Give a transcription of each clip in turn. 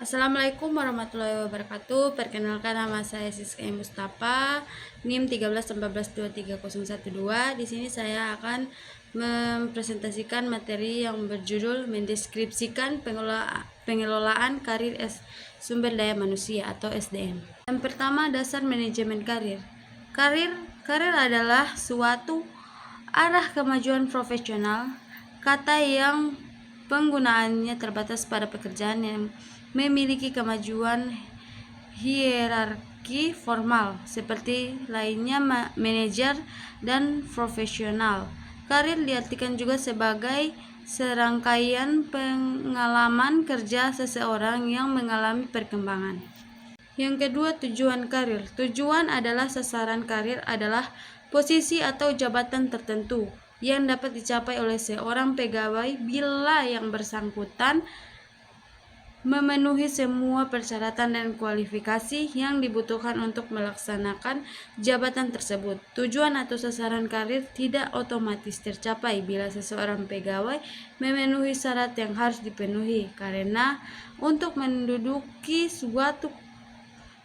Assalamualaikum warahmatullahi wabarakatuh. Perkenalkan, nama saya Siska Mustafa, NIM 1314230112. Di sini saya akan mempresentasikan materi yang berjudul mendeskripsikan pengelolaan karir sumber daya manusia atau SDM. Yang pertama, dasar manajemen karir. Karir adalah suatu arah kemajuan profesional, kata yang penggunaannya terbatas pada pekerjaan yang memiliki kemajuan hierarki formal seperti lainnya manajer dan profesional. Karir diartikan juga sebagai serangkaian pengalaman kerja seseorang yang mengalami perkembangan. Yang kedua, tujuan karir. Tujuan adalah sasaran karir adalah posisi atau jabatan tertentu yang dapat dicapai oleh seorang pegawai bila yang bersangkutan memenuhi semua persyaratan dan kualifikasi yang dibutuhkan untuk melaksanakan jabatan tersebut. Tujuan atau sasaran karir tidak otomatis tercapai bila seseorang pegawai memenuhi syarat yang harus dipenuhi, karena untuk menduduki suatu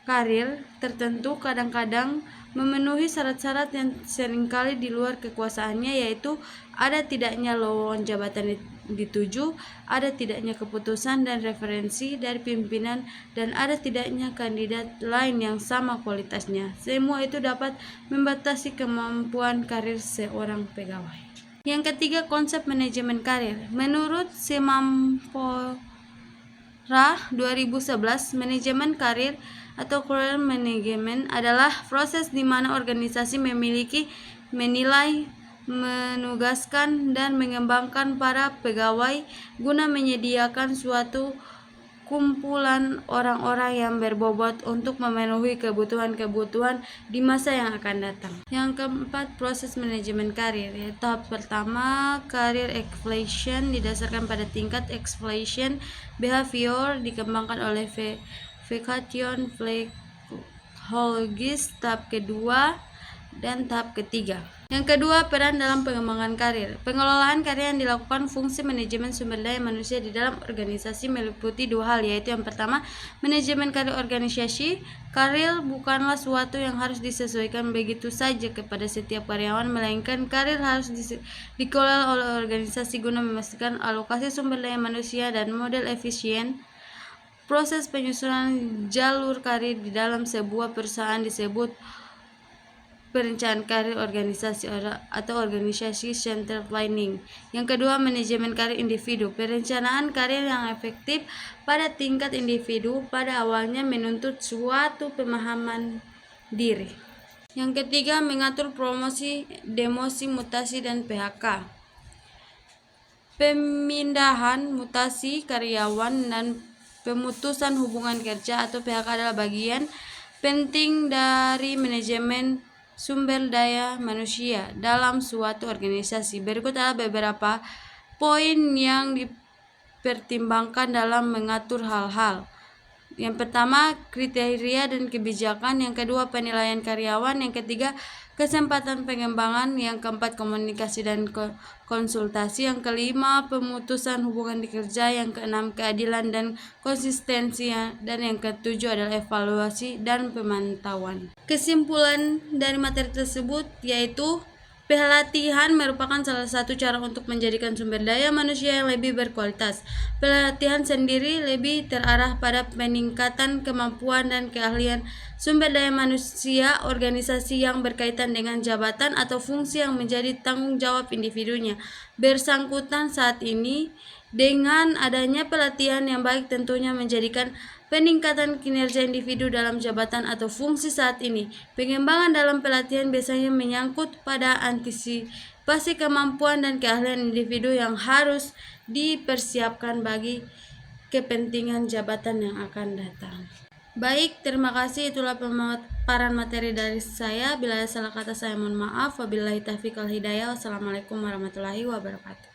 karir tertentu kadang-kadang memenuhi syarat-syarat yang seringkali di luar kekuasaannya, yaitu ada tidaknya lowongan jabatan dituju, ada tidaknya keputusan dan referensi dari pimpinan, dan ada tidaknya kandidat lain yang sama kualitasnya. Semua itu dapat membatasi kemampuan karir seorang pegawai. Yang ketiga, konsep manajemen karir. Menurut Semampora 2011, manajemen karir atau career management adalah proses di mana organisasi menilai, menugaskan, dan mengembangkan para pegawai guna menyediakan suatu kumpulan orang-orang yang berbobot untuk memenuhi kebutuhan-kebutuhan di masa yang akan datang. Yang keempat, proses manajemen karir. Tahap pertama, career evaluation didasarkan pada tingkat evaluation behavior dikembangkan oleh vacation psychologist. Tahap kedua dan tahap ketiga. Yang kedua, peran dalam pengembangan karir. Pengelolaan karir yang dilakukan fungsi manajemen sumber daya manusia di dalam organisasi meliputi dua hal, yaitu yang pertama, manajemen karir organisasi. Karir bukanlah suatu yang harus disesuaikan begitu saja kepada setiap karyawan, melainkan karir harus dikelola oleh organisasi guna memastikan alokasi sumber daya manusia dan model efisien. Proses penyusunan jalur karir di dalam sebuah perusahaan disebut perencanaan karir organisasi atau organisasi center planning. Yang kedua, manajemen karir individu. Perencanaan karir yang efektif pada tingkat individu pada awalnya menuntut suatu pemahaman diri. Yang ketiga, mengatur promosi, demosi, mutasi, dan PHK. Pemindahan, mutasi karyawan, dan pemutusan hubungan kerja atau PHK adalah bagian penting dari manajemen sumber daya manusia dalam suatu organisasi. Berikut adalah beberapa poin yang dipertimbangkan dalam mengatur hal-hal. Yang pertama, kriteria dan kebijakan. Yang kedua, penilaian karyawan. Yang ketiga, kesempatan pengembangan. Yang keempat, komunikasi dan konsultasi. Yang kelima, pemutusan hubungan kerja. Yang keenam, keadilan dan konsistensi. Dan yang ketujuh adalah evaluasi dan pemantauan. Kesimpulan dari materi tersebut yaitu pelatihan merupakan salah satu cara untuk menjadikan sumber daya manusia yang lebih berkualitas. Pelatihan sendiri lebih terarah pada peningkatan kemampuan dan keahlian sumber daya manusia organisasi yang berkaitan dengan jabatan atau fungsi yang menjadi tanggung jawab individunya bersangkutan saat ini. Dengan adanya pelatihan yang baik tentunya menjadikan peningkatan kinerja individu dalam jabatan atau fungsi saat ini. Pengembangan dalam pelatihan biasanya menyangkut pada antisipasi kemampuan dan keahlian individu yang harus dipersiapkan bagi kepentingan jabatan yang akan datang. Baik, terima kasih. Itulah pemaparan materi dari saya. Bila ada salah kata saya mohon maaf. Wabillahi taufiq wal hidayah. Wassalamualaikum warahmatullahi wabarakatuh.